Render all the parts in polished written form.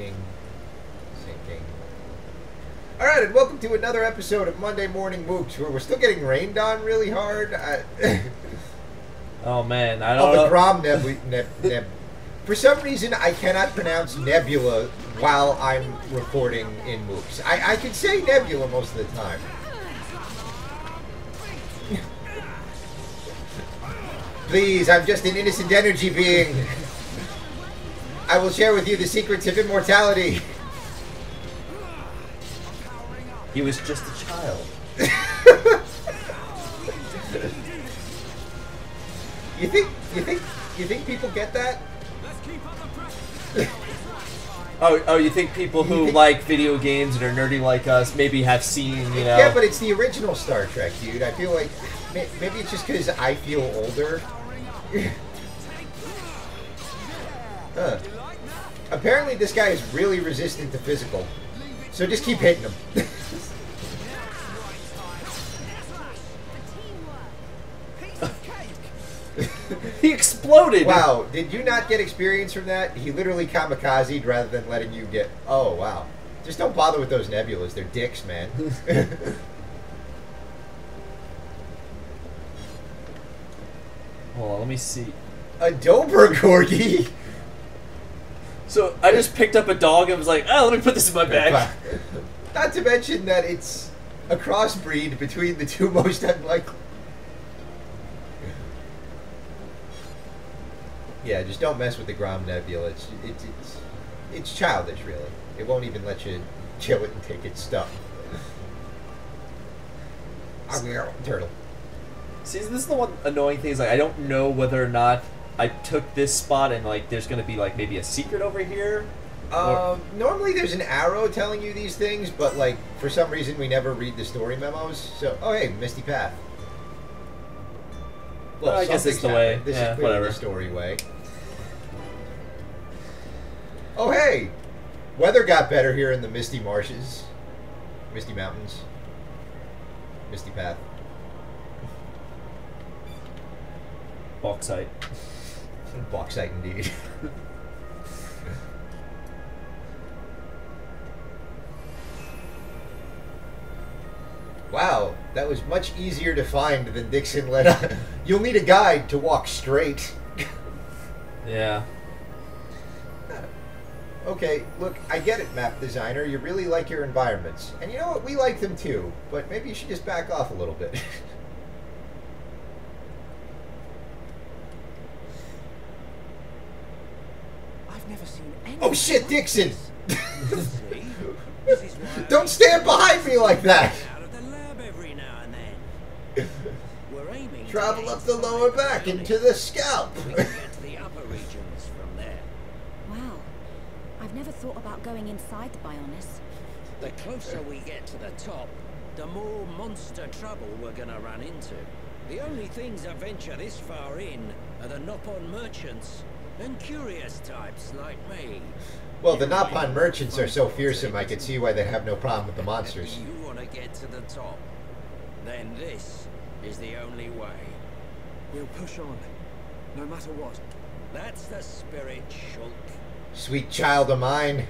Syncing. Alright, and welcome to another episode of Monday Morning Mooks, where we're still getting rained on really hard. Oh man, I don't know. The Grom Nebula. For some reason, I cannot pronounce Nebula while I'm recording in Mooks. I can say Nebula most of the time. Please, I'm just an innocent energy being. I will share with you the secrets of immortality. He was just a child. You think people get that? Oh, you think people who like video games and are nerdy like us maybe have seen, you know? Yeah, but it's the original Star Trek, dude. I feel like maybe it's just because I feel older. Apparently, this guy is really resistant to physical, so just keep hitting him. He exploded! Wow, did you not get experience from that? He literally kamikazed rather than letting you get... Oh, wow. Just don't bother with those nebulas. They're dicks, man. Hold on, let me see. A Dober Corgi? So, I just picked up a dog and was like, oh, let me put this in my bag. Not to mention that it's a crossbreed between the two most unlikely... Yeah, just don't mess with the Grom Nebula. It's childish, really. It won't even let you kill it and take its stuff. Turtle. See, this is the one annoying thing is like I don't know whether or not I took this spot and like there's gonna be like maybe a secret over here. Normally there's an arrow telling you these things, but like for some reason we never read the story memos. So, oh hey, Misty Path. Well, I guess it's the way. This yeah, is clearly whatever. The story way. Oh hey! Weather got better here in the Misty Marshes. Misty Mountains. Misty Path. Bauxite. Bauxite indeed. Wow, that was much easier to find than Dixon let on. You'll need a guide to walk straight. Yeah. Okay, look, I get it, map designer. You really like your environments. And you know what? We like them too. But maybe you should just back off a little bit. I've never seen any. Oh shit, Dixon! Don't stand behind me like that! Travel up the lower back into the scalp. We can get to the upper regions from there. Wow. I've never thought about going inside the Bionis. The closer we get to the top, the more monster trouble we're gonna run into. The only things that venture this far in are the Nopon merchants and curious types like me. Well, the Nopon merchants are so fearsome I could see why they have no problem with the monsters. If you want to get to the top, then this is the only way. We'll push on, no matter what. That's the spirit, Shulk. Sweet child of mine.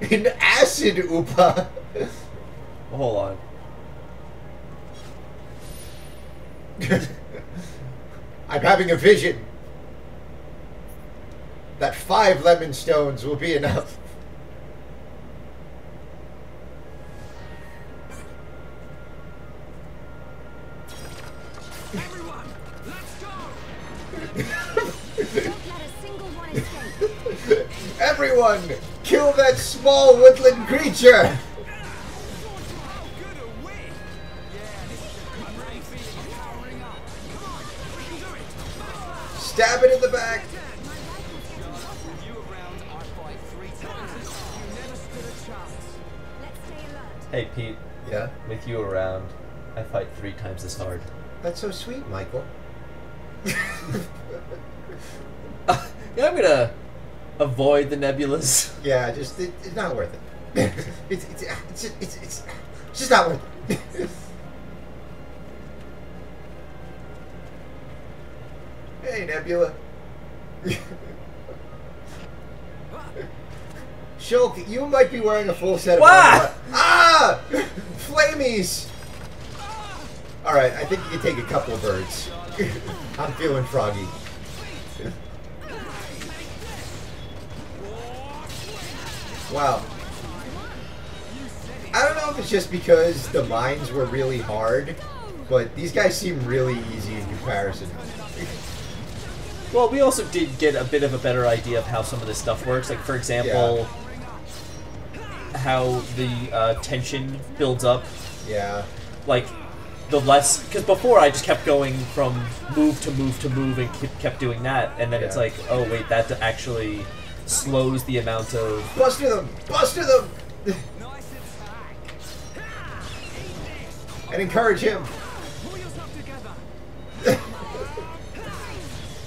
An acid Upa. Hold on. I'm having a vision that 5 lemon stones will be enough. Everyone, let's go! Don't let a single one escape. Everyone, kill that small woodland creature. Stab it in the back. Hey Pete. Yeah? With you around, I fight 3 times as hard. That's so sweet, Michael. Yeah, I'm gonna avoid the nebulas. Yeah, just it's not worth it. It's just not worth it. Hey, Nebula. Shulk, you might be wearing a full set of armor. Ah! Flamies! Alright, I think you can take a couple of birds. I'm feeling froggy. Wow. I don't know if it's just because the mines were really hard, but these guys seem really easy in comparison. Well, we also did get a bit of a better idea of how some of this stuff works. Like, for example, how the tension builds up. Yeah. Like, the less... Because before I just kept going from move to move to move and kept doing that, and then it's like, oh wait, that actually slows the amount of... Buster them! Buster them! And encourage him.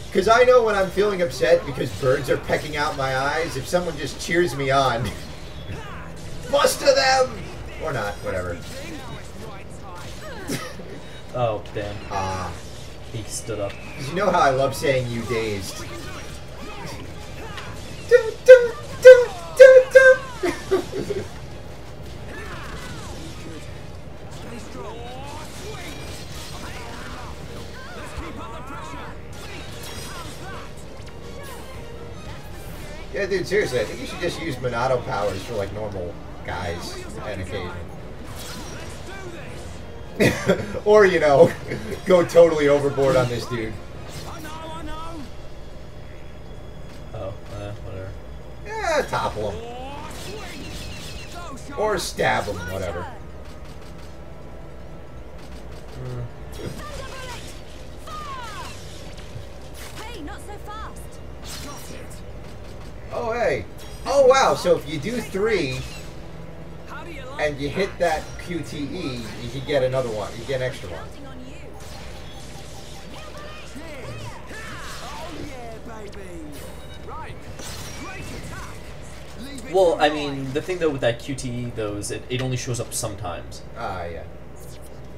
Because I know when I'm feeling upset because birds are pecking out my eyes, if someone just cheers me on, Buster them! Or not, whatever. Oh, damn. Ah. He stood up. Because you know how I love saying you dazed. Yeah, dude, seriously, I think you should just use Monado powers for, like, normal guys on occasion. Or, you know, go totally overboard on this dude. Oh, whatever. Yeah, topple him. Or stab him, whatever. Hey, not so fast. Oh, hey. Oh, wow, so if you do 3... and you hit that QTE, you can get another one. You get an extra one. Well, I mean, the thing though with that QTE though is it only shows up sometimes. Ah, yeah.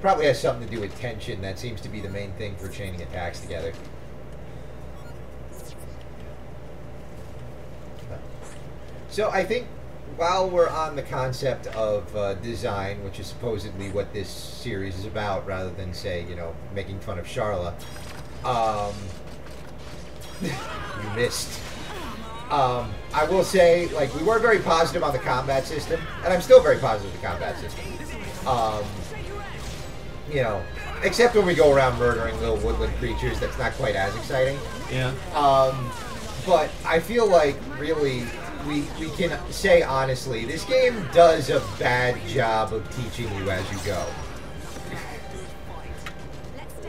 Probably has something to do with tension. That seems to be the main thing for chaining attacks together. So I think while we're on the concept of design, which is supposedly what this series is about, rather than, say, you know, making fun of Charla, you missed. I will say, like, we were very positive on the combat system, and I'm still very positive on the combat system. You know, except when we go around murdering little woodland creatures, that's not quite as exciting. Yeah. But I feel like, really, we can say honestly, this game does a bad job of teaching you as you go.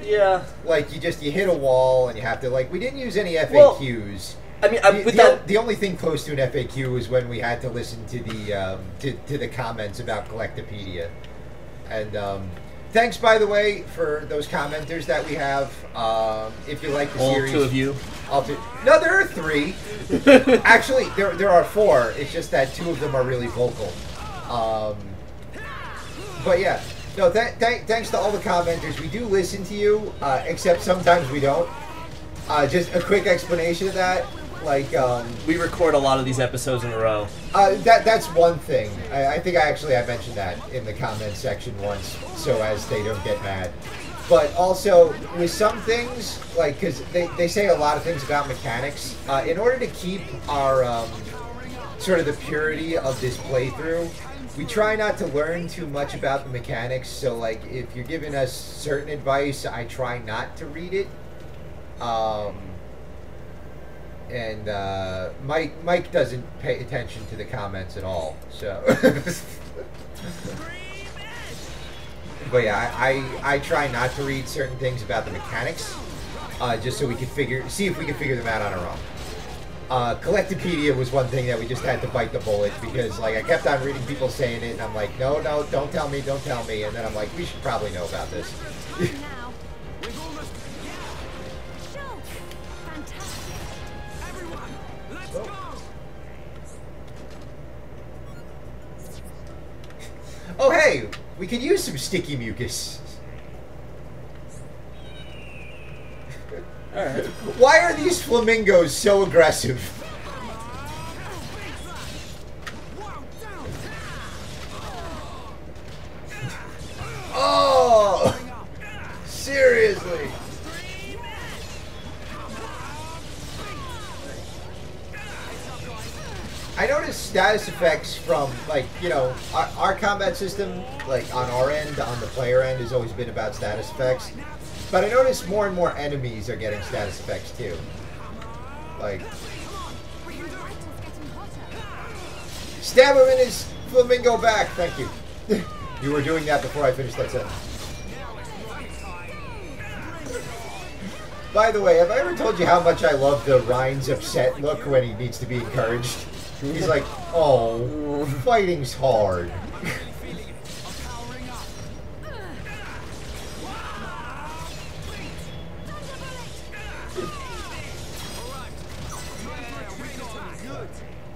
Yeah. Like, you hit a wall and you have to, like, we didn't use any FAQs. Well, I mean, the only thing close to an FAQ was when we had to listen to the to the comments about Collectopedia. And thanks, by the way, for those commenters that we have. If you like the series, all 2 of you. No, there are 3. Actually, there are 4. It's just that 2 of them are really vocal. But yeah, no. Thanks to all the commenters. We do listen to you, except sometimes we don't. Just a quick explanation of that. Like, we record a lot of these episodes in a row. That's one thing. I think I mentioned that in the comments section once, so as they don't get mad. But also, with some things, like, because they say a lot of things about mechanics, in order to keep our, sort of the purity of this playthrough, we try not to learn too much about the mechanics, so, like, if you're giving us certain advice, I try not to read it. And Mike doesn't pay attention to the comments at all, so. But yeah, I try not to read certain things about the mechanics, just so we can see if we can figure them out on our own. Collectopedia was one thing that we just had to bite the bullet, because, like, I kept on reading people saying it, and I'm like, no, don't tell me, and then I'm like, we should probably know about this. Oh, hey, we could use some sticky mucus. Alright. Why are these flamingos so aggressive? Oh! Seriously? I noticed status effects from, like, you know, our combat system, like, on our end, on the player end, has always been about status effects. But I noticed more and more enemies are getting status effects, too. Like... Stab him in his flamingo back! Thank you. You were doing that before I finished that sentence. By the way, have I ever told you how much I love the Ryan's upset look when he needs to be encouraged? He's like, oh, fighting's hard.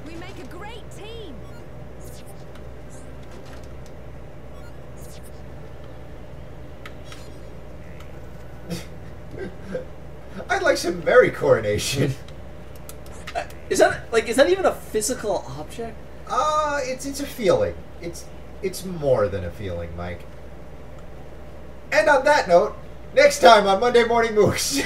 We make a great team. I'd like some merry coronation. Is that even a physical object? It's a feeling. It's more than a feeling, Mike. And on that note, next time on Monday Morning Mooks.